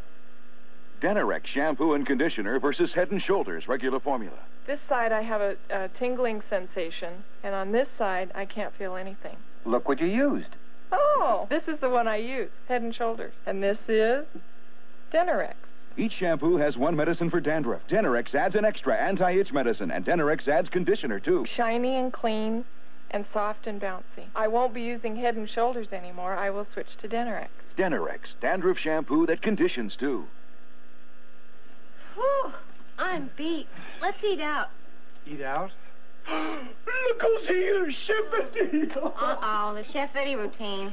Denorex shampoo and conditioner versus Head & Shoulders regular formula. This side I have a tingling sensation, and on this side I can't feel anything. Look what you used. Oh, this is the one I use, Head & Shoulders. And this is Denorex. Each shampoo has one medicine for dandruff. Denorex adds an extra anti-itch medicine, and Denorex adds conditioner, too. Shiny and clean and soft and bouncy. I won't be using Head & Shoulders anymore. I will switch to Denorex. Denorex, dandruff shampoo that conditions, too. Whew, I'm beat. Let's eat out. Eat out? Look who's here, Chef Eddie. Uh-oh, the Chef Eddie routine.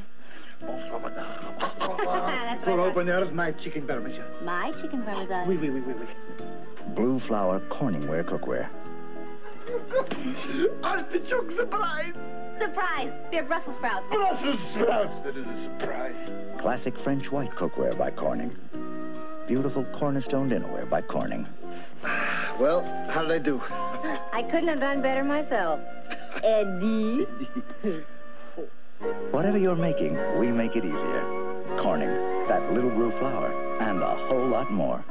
For openers, my chicken parmesan. My chicken parmesan. Oui. Blue flour Corningware cookware. Artichoke surprise. Surprise! They're Brussels sprouts. Brussels sprouts. That is a surprise. Classic French white cookware by Corning. Beautiful cornerstone dinnerware by Corning. Well, how did I do? I couldn't have done better myself. Eddie. Whatever you're making, we make it easier. Corning, that little blue flour, and a whole lot more.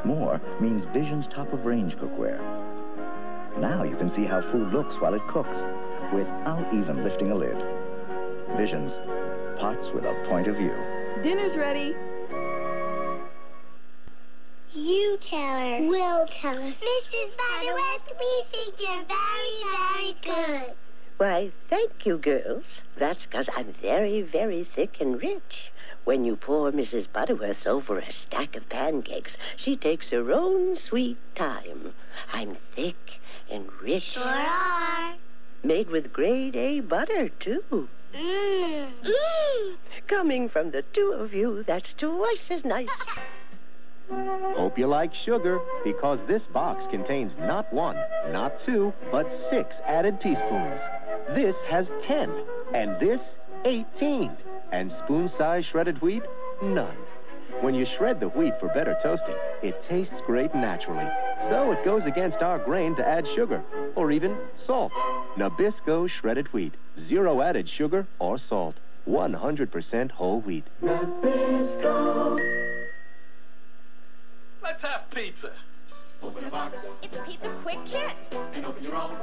More means Vision's top-of-range cookware. Now you can see how food looks while it cooks, without even lifting a lid. Vision's, pots with a point of view. Dinner's ready. tell her. Mrs. Butterworth, we think you're very, very good. Why, thank you, girls. That's 'cause I'm very, very thick and rich. When you pour Mrs. Butterworth over a stack of pancakes, she takes her own sweet time. I'm thick and rich. Sure are. Made with grade A butter, too. Mmm. Mmm. Coming from the two of you, that's twice as nice. Hope you like sugar, because this box contains not 1, not 2, but 6 added teaspoons. This has 10, and this 18. And spoon-size shredded wheat, none. When you shred the wheat for better toasting, it tastes great naturally. So it goes against our grain to add sugar, or even salt. Nabisco shredded wheat, 0 added sugar or salt. 100% whole wheat. Nabisco. Let's have pizza. Open a box. It's Pizza Quick Kit. And open your own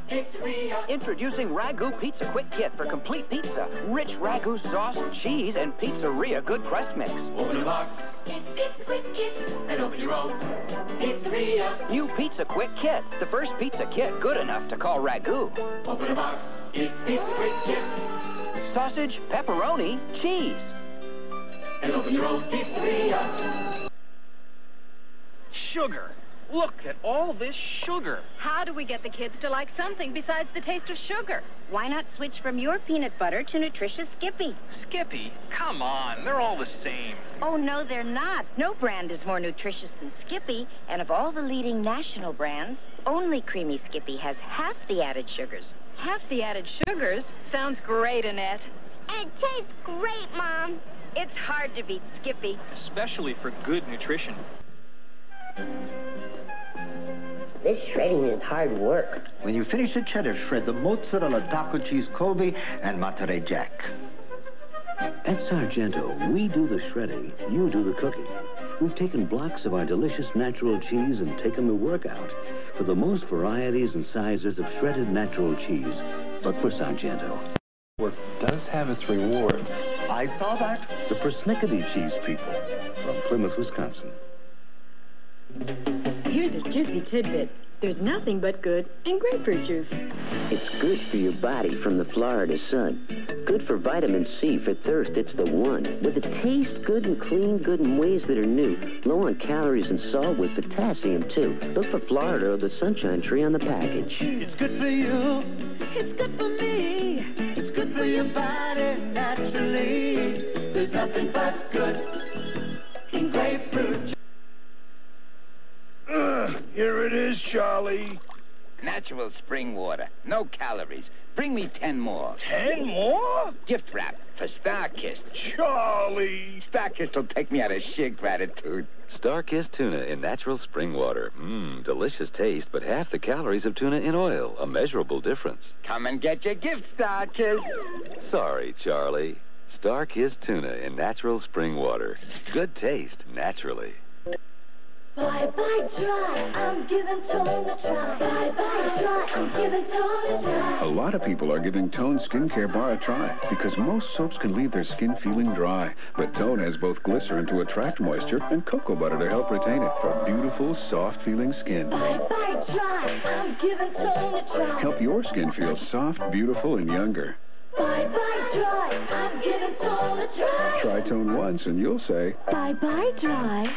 pizzeria. Introducing Ragu Pizza Quick Kit for complete pizza. Rich Ragu sauce, cheese, and pizzeria good crust mix. Open a box. It's Pizza Quick Kit. And open your own pizzeria. New Pizza Quick Kit. The first pizza kit good enough to call Ragu. Open a box. It's Pizza Quick Kit. Sausage, pepperoni, cheese. And open your own pizzeria. Sugar. Look at all this sugar. How do we get the kids to like something besides the taste of sugar? Why not switch from your peanut butter to nutritious Skippy? Skippy? Come on, they're all the same. Oh, no, they're not. No brand is more nutritious than Skippy. And of all the leading national brands, only Creamy Skippy has half the added sugars. Half the added sugars? Sounds great, Annette. And it tastes great, Mom. It's hard to beat Skippy. Especially for good nutrition. This shredding is hard work. When you finish the cheddar, shred the mozzarella, taco cheese, Colby, and Monterey Jack. At Sargento, we do the shredding, you do the cooking. We've taken blocks of our delicious natural cheese and taken the work out for the most varieties and sizes of shredded natural cheese. Look for Sargento. Work does have its rewards. I saw that. The Persnickety cheese people from Plymouth, Wisconsin. Here's a juicy tidbit. There's nothing but good in grapefruit juice. It's good for your body from the Florida sun. Good for vitamin C. For thirst, it's the one. With a taste good and clean good in ways that are new. Low on calories and salt with potassium, too. Look for Florida or the Sunshine Tree on the package. It's good for you. It's good for me. It's good for your body naturally. There's nothing but good in grapefruit juice. Here it is, Charlie. Natural spring water. No calories. Bring me 10 more. 10 more? Gift wrap for Star-Kissed. Charlie! Star-Kissed will take me out of sheer gratitude. Star-Kissed tuna in natural spring water. Delicious taste, but half the calories of tuna in oil. A measurable difference. Come and get your gift, Star-Kissed. Sorry, Charlie. Star-Kissed tuna in natural spring water. Good taste, naturally. Bye-bye dry, I'm giving Tone a try. Bye-bye dry, I'm giving Tone a try. A lot of people are giving Tone Skincare Bar a try because most soaps can leave their skin feeling dry. But Tone has both glycerin to attract moisture and cocoa butter to help retain it for beautiful, soft-feeling skin. Bye-bye dry, I'm giving Tone a try. Help your skin feel soft, beautiful, and younger. Bye-bye dry, I'm giving Tone a try. Try Tone once and you'll say, Bye-bye dry.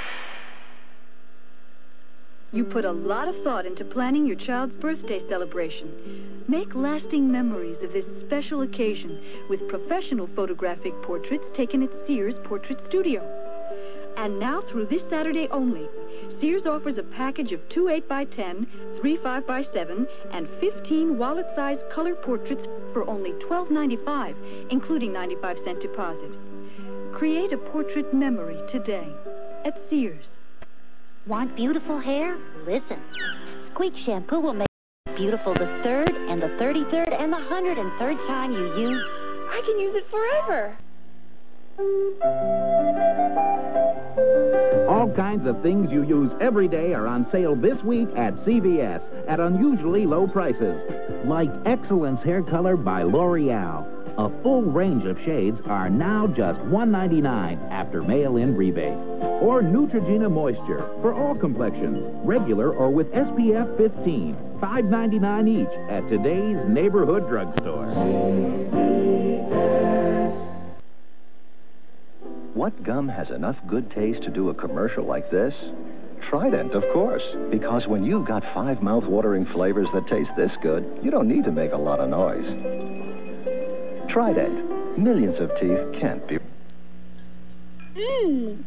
You put a lot of thought into planning your child's birthday celebration. Make lasting memories of this special occasion with professional photographic portraits taken at Sears Portrait Studio. And now through this Saturday only, Sears offers a package of 2 8x10, 3 5x7, and 15 wallet-sized color portraits for only $12.95, including 95-cent deposit. Create a portrait memory today at Sears. Want beautiful hair? Listen. Squeak shampoo will make it beautiful the 3rd and the 33rd and the 103rd time you use. I can use it forever. All kinds of things you use every day are on sale this week at CVS at unusually low prices. Like Excellence Hair Color by L'Oreal. A full range of shades are now just $1.99 after mail-in rebate. Or Neutrogena Moisture for all complexions, regular or with SPF 15, $5.99 each at today's neighborhood drugstore. What gum has enough good taste to do a commercial like this? Trident, of course. Because when you've got 5 mouth-watering flavors that taste this good, you don't need to make a lot of noise. Trident. Millions of teeth can't be...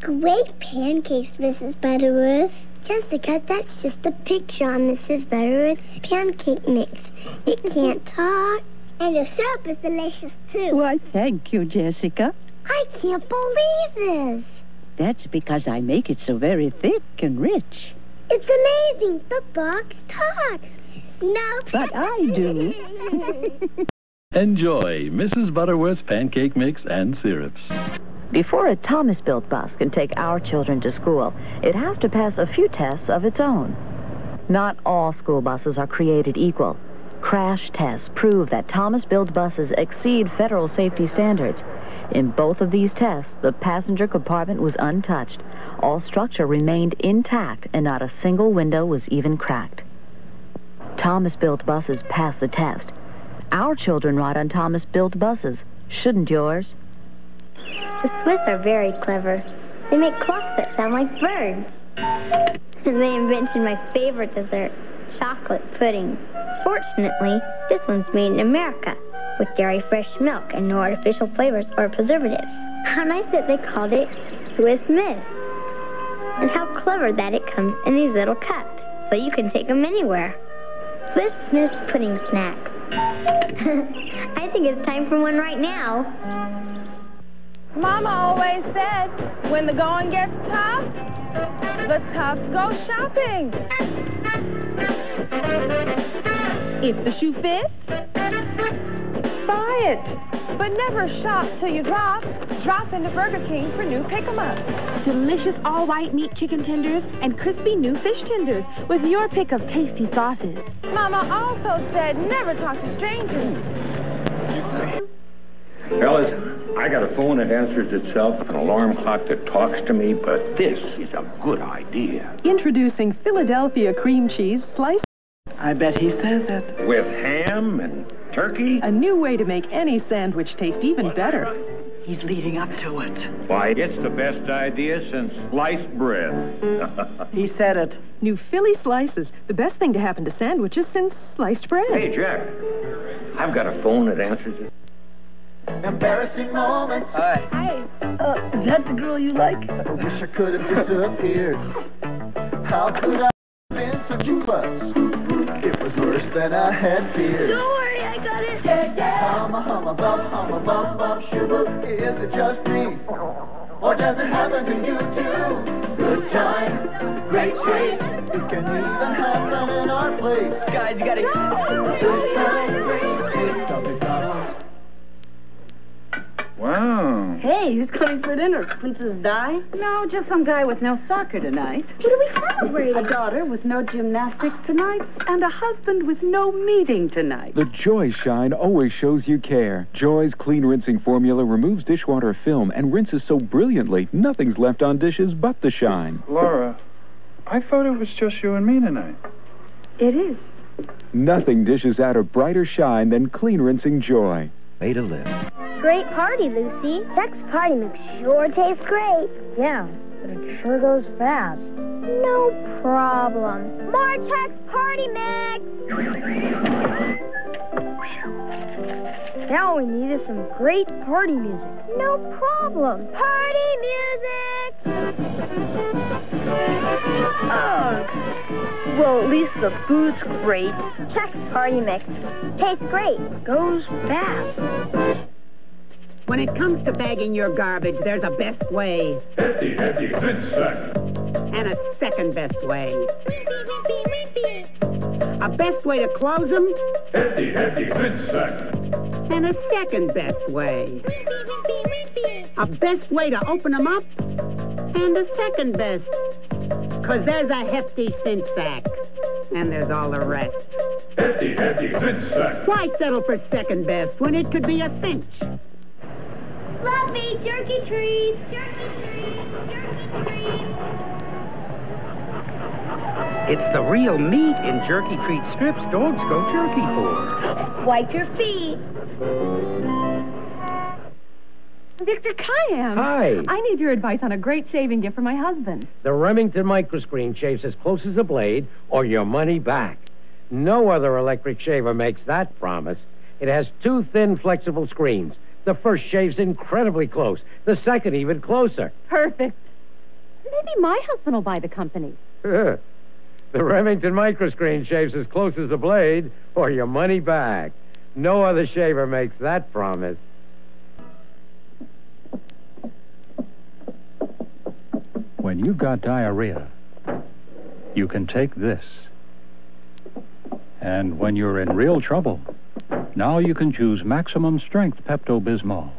Great pancakes, Mrs. Butterworth. Jessica, that's just a picture on Mrs. Butterworth's pancake mix. It can't talk. And your syrup is delicious, too. Why, thank you, Jessica. I can't believe this. That's because I make it so very thick and rich. It's amazing. The box talks. No, but I do. Enjoy Mrs. Butterworth's pancake mix and syrups. Before a Thomas-built bus can take our children to school, it has to pass a few tests of its own. Not all school buses are created equal. Crash tests prove that Thomas-built buses exceed federal safety standards. In both of these tests, the passenger compartment was untouched. All structure remained intact, and not a single window was even cracked. Thomas-built buses pass the test. Our children ride on Thomas-built buses. Shouldn't yours? The Swiss are very clever. They make clocks that sound like birds. And they invented my favorite dessert, chocolate pudding. Fortunately, this one's made in America, with dairy-fresh milk and no artificial flavors or preservatives. How nice that they called it Swiss Miss. And how clever that it comes in these little cups, so you can take them anywhere. Swiss Miss pudding snacks. I think it's time for one right now. Mama always said, when the going gets tough, the toughs go shopping. If the shoe fits, buy it. But never shop till you drop. Drop into Burger King for new pick-em-ups. Delicious all-white meat chicken tenders and crispy new fish tenders with your pick of tasty sauces. Mama also said never talk to strangers. Excuse me. Fellas, I got a phone that answers itself, an alarm clock that talks to me, but this is a good idea. Introducing Philadelphia cream cheese sliced. I bet he says it. With ham and turkey? A new way to make any sandwich taste even better. He's leading up to it. Why, it's the best idea since sliced bread. He said it. New Philly slices. The best thing to happen to sandwiches since sliced bread. Hey, Jack. I've got a phone that answers it. Embarrassing moments. Hi. Is that the girl you like? I wish I could have disappeared. How could I have been such a klutz? It was worse than I had feared. Don't worry, I got it. Humma, bum, shoo-boo. Is it just me? Or does it happen to you too? Good time, great chase. We can even have fun in our place. Guys, you gotta... Good time, great taste of McDonald's. Wow. Hey, who's coming for dinner? Princess Di? No, just some guy with no soccer tonight. What are we celebrating? A daughter with no gymnastics tonight, and a husband with no meeting tonight. The Joy Shine always shows you care. Joy's clean rinsing formula removes dishwater film and rinses so brilliantly, nothing's left on dishes but the shine. Laura, I thought it was just you and me tonight. It is. Nothing dishes out a brighter shine than clean rinsing Joy. Way to live. Great party, Lucy. Chex Party Mix sure tastes great. Yeah, but it sure goes fast. No problem. More Chex Party Mix! Now all we need is some great party music. No problem. Party music! Well, at least the food's great. Chex Party Mix tastes great. Goes fast. When it comes to bagging your garbage, there's a best way. Hefty, zigzag. And a second best way. A best way to close them. Hefty, zigzag. And a second best way. A best way to open them up. And a second best. 'Cause there's a hefty cinch sack. And there's all the rest. Hefty, cinch set. Why settle for second best when it could be a cinch? Fluffy jerky treats, jerky treats, jerky treats. It's the real meat in jerky treat strips dogs go jerky for. Wipe your feet. Victor Kayam. Hi. I need your advice on a great shaving gift for my husband. The Remington microscreen shaves as close as a blade or your money back. No other electric shaver makes that promise. It has 2 thin, flexible screens. The first shaves incredibly close. The second even closer. Perfect. Maybe my husband will buy the company. The Remington microscreen shaves as close as a blade or your money back. No other shaver makes that promise. When you've got diarrhea, you can take this. And when you're in real trouble, now you can choose maximum strength Pepto-Bismol.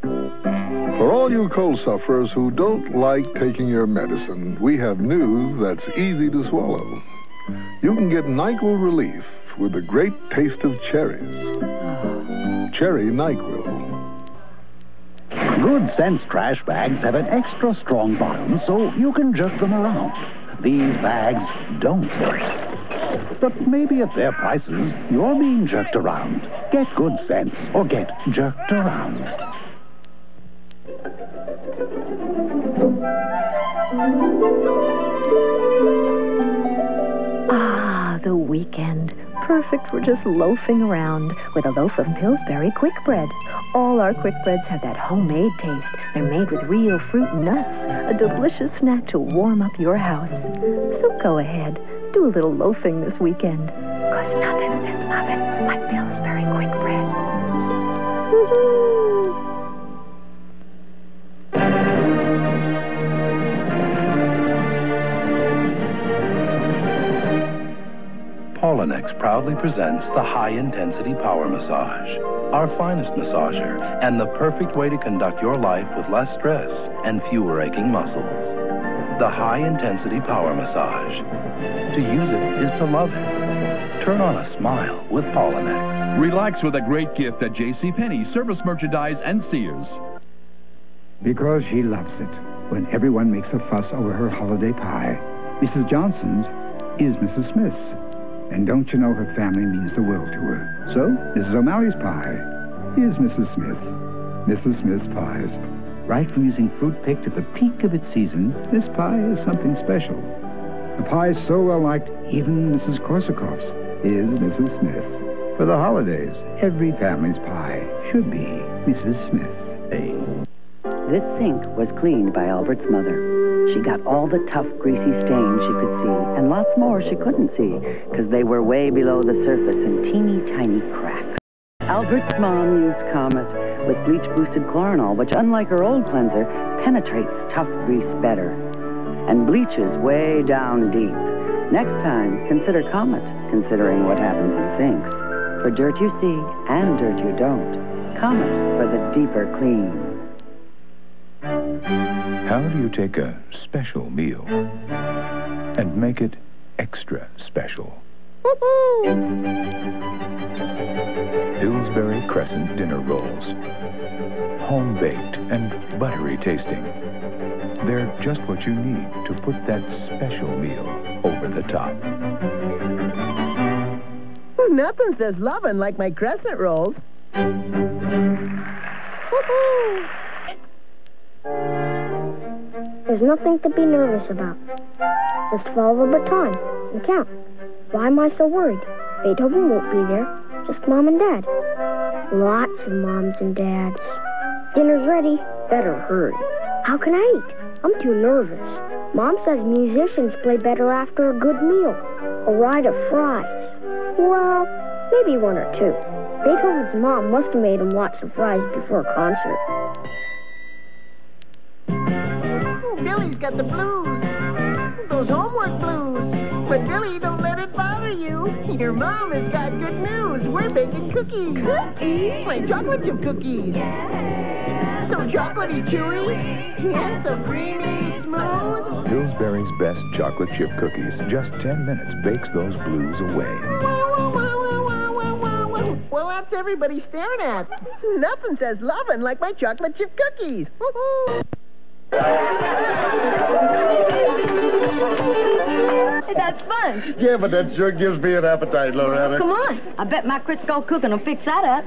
For all you cold sufferers who don't like taking your medicine, we have news that's easy to swallow. You can get NyQuil relief with the great taste of cherries. Cherry NyQuil. Good Sense trash bags have an extra strong bottom so you can jerk them around. These bags don't. But maybe at their prices, you're being jerked around. Get Good Sense or get jerked around. Ah, the weekend. Perfect for just loafing around with a loaf of Pillsbury Quick Bread. All our Quick Breads have that homemade taste. They're made with real fruit and nuts. A delicious snack to warm up your house. So go ahead, do a little loafing this weekend. 'Cause nothing says lovin' like Pillsbury Quick Bread. Woo-hoo! Polinex proudly presents the High-Intensity Power Massage, our finest massager, and the perfect way to conduct your life with less stress and fewer aching muscles. The High-Intensity Power Massage. To use it is to love it. Turn on a smile with Polinex. Relax with a great gift at JCPenney, Service Merchandise, and Sears. Because she loves it when everyone makes a fuss over her holiday pie. Mrs. Johnson's is Mrs. Smith's. And don't you know her family means the world to her? So, Mrs. O'Malley's pie is Mrs. Smith's. Mrs. Smith's pies. Right from using fruit picked at the peak of its season, this pie is something special. A pie so well liked, even Mrs. Korsakoff's is Mrs. Smith's. For the holidays, every family's pie should be Mrs. Smith's. This sink was cleaned by Albert's mother. She got all the tough, greasy stains she could see, and lots more she couldn't see, because they were way below the surface in teeny tiny cracks. Albert's mom used Comet with bleach-boosted chloranol, which, unlike her old cleanser, penetrates tough grease better and bleaches way down deep. Next time, consider Comet, considering what happens in sinks. For dirt you see and dirt you don't. Comet for the deeper clean. How do you take a special meal and make it extra special? Pillsbury Crescent dinner rolls. Home-baked and buttery tasting. They're just what you need to put that special meal over the top. Nothing says lovin' like my crescent rolls. There's nothing to be nervous about. Just follow the baton and count. Why am I so worried? Beethoven won't be there. Just Mom and Dad. Lots of moms and dads. Dinner's ready. Better hurry. How can I eat? I'm too nervous. Mom says musicians play better after a good meal. A ride of fries. Well, maybe 1 or 2. Beethoven's mom must have made him lots of fries before a concert. Billy's got the blues. Those homework blues. But Billy, don't let it bother you. Your mom has got good news. We're baking cookies. Cookies? Like chocolate chip cookies. So chocolatey chewy and so creamy smooth. Pillsbury's best chocolate chip cookies. Just 10 minutes bakes those blues away. Well, that's everybody staring at. Nothing says lovin' like my chocolate chip cookies. Hey, that's fun. Yeah, but that sure gives me an appetite, Loretta. Come on. I bet my Crisco cooking will fix that up.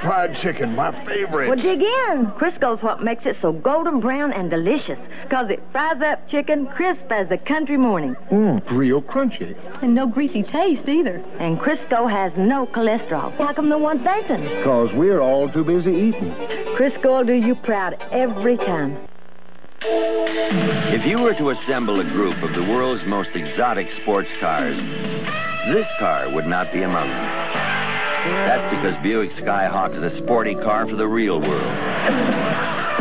Fried chicken, my favorite. Well, dig in. Crisco's what makes it so golden brown and delicious. Because it fries up chicken crisp as a country morning. Real crunchy. And no greasy taste either. And Crisco has no cholesterol. How come no one's dancing? Because we're all too busy eating. Crisco will do you proud every time. If you were to assemble a group of the world's most exotic sports cars, this car would not be among them. That's because Buick Skyhawk is a sporty car for the real world.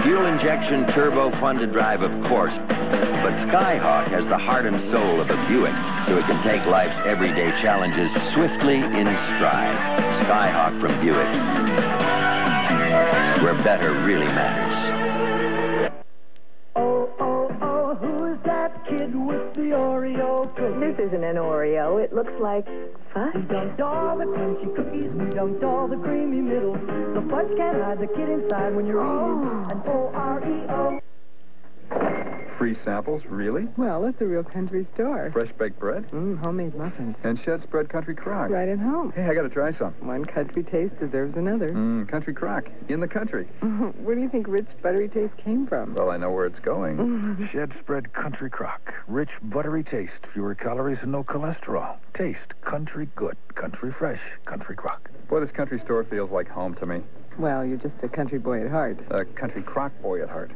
Fuel injection, turbo, fun to drive, of course, but Skyhawk has the heart and soul of a Buick, so it can take life's everyday challenges swiftly in stride. Skyhawk from Buick, where better really matters. Who's that kid with the Oreo cookies? This isn't an Oreo. It looks like fudge. We dumped all the crunchy cookies. We dumped all the creamy middles. The fudge can't hide the kid inside when you're eating an Oreo. Free samples, really? Well, it's a real country store. Fresh baked bread? Homemade muffins. And Shed Spread Country Crock. Right at home. Hey, I gotta try some. One country taste deserves another. Country Crock. In the country. Where do you think rich, buttery taste came from? Well, I know where it's going. Shed Spread Country Crock. Rich, buttery taste. Fewer calories and no cholesterol. Taste country good. Country fresh. Country Crock. Boy, this country store feels like home to me. Well, you're just a country boy at heart. A country crock boy at heart.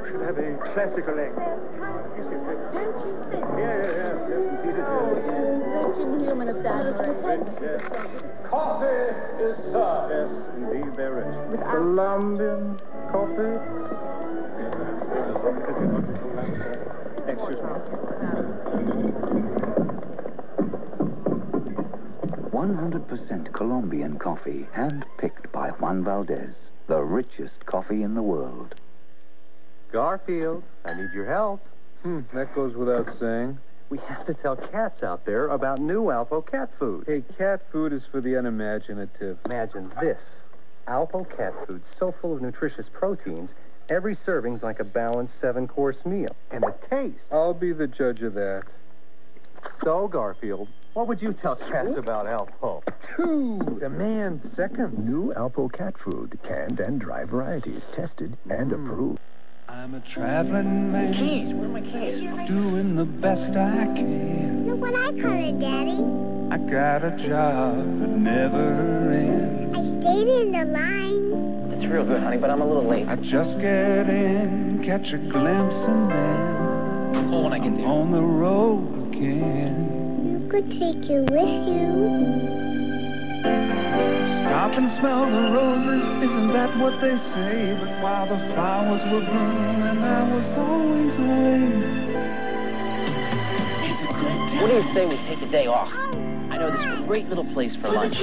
Should have a classical egg. Yes, indeed it is. Rich in human establishment. Coffee is served. Yes, indeed, very rich. Colombian coffee. Excuse me. 100% Colombian coffee, hand-picked by Juan Valdez, the richest coffee in the world. Garfield, I need your help. That goes without saying. We have to tell cats out there about new Alpo cat food. Hey, cat food is for the unimaginative. Imagine this. Alpo cat food so full of nutritious proteins, every serving's like a balanced 7-course meal. And the taste. I'll be the judge of that. So, Garfield, what would you tell cats about Alpo? 2. Demand seconds. New Alpo cat food, canned and dry varieties, tested and approved. I'm a traveling man. Keys, where are my keys? Doing the best I can. Look what I colored, Daddy. I got a job that never ends. I stayed in the lines. It's real good, honey, but I'm a little late. I just get in, catch a glimpse, and then Call when I get there. On the road again. You could take you with you. Stop and smell the roses, isn't that what they say? But while the flowers were blooming, I was always late. It's a good time. What do you say we take a day off? I know this great little place for lunch.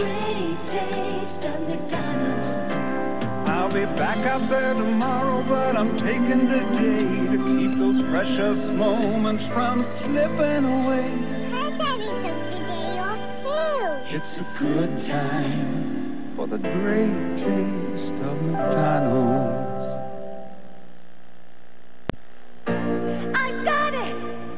I'll be back out there tomorrow, but I'm taking the day to keep those precious moments from slipping away. Her Daddy took the day off, too. It's a good time for the great taste of McDonald's. I got it!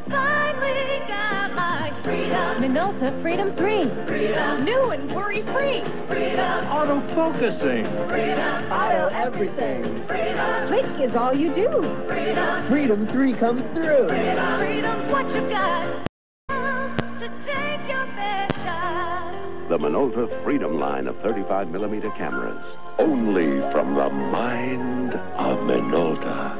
Finally got my freedom! Minolta Freedom 3. Freedom! New and worry-free! Freedom! Auto-focusing! Freedom! Auto everything! Freedom! Click is all you do. Freedom! Freedom 3 comes through! Freedom! Freedom's what you got to take your best shot. The Minolta Freedom line of 35mm cameras. Only from the mind of Minolta.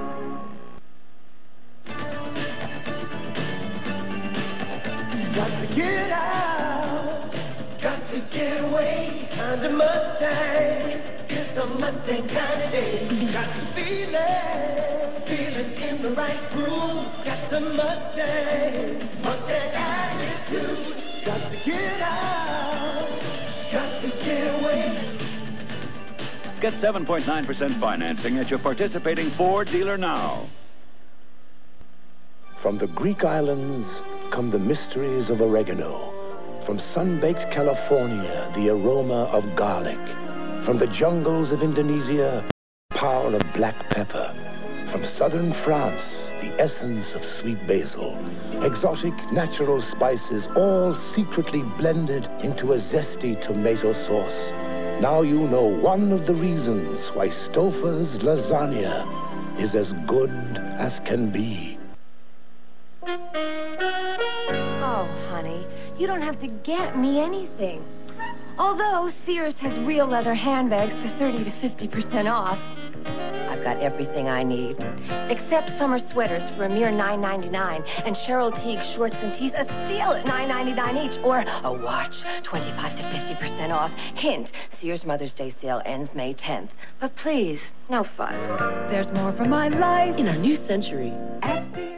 Got to get out, got to get away. Find a Mustang, it's a Mustang kind of day. Got to feel it, feeling in the right groove. Got to Mustang, Mustang attitude. Got to get out, got to get away. Get 7.9% financing at your participating Ford dealer now. From the Greek islands come the mysteries of oregano. From sun-baked California, the aroma of garlic. From the jungles of Indonesia, the power of black pepper. From southern France, the essence of sweet basil. Exotic natural spices, all secretly blended into a zesty tomato sauce. Now you know one of the reasons why Stouffer's lasagna is as good as can be. Oh, honey, you don't have to get me anything. Although Sears has real leather handbags for 30 to 50% off, I've got everything I need. Except summer sweaters for a mere $9.99 and Cheryl Teague shorts and tees, a steal at $9.99 each, or a watch, 25 to 50% off. Hint, Sears Mother's Day sale ends May 10th. But please, no fuss. There's more for my life in our new century at Sears.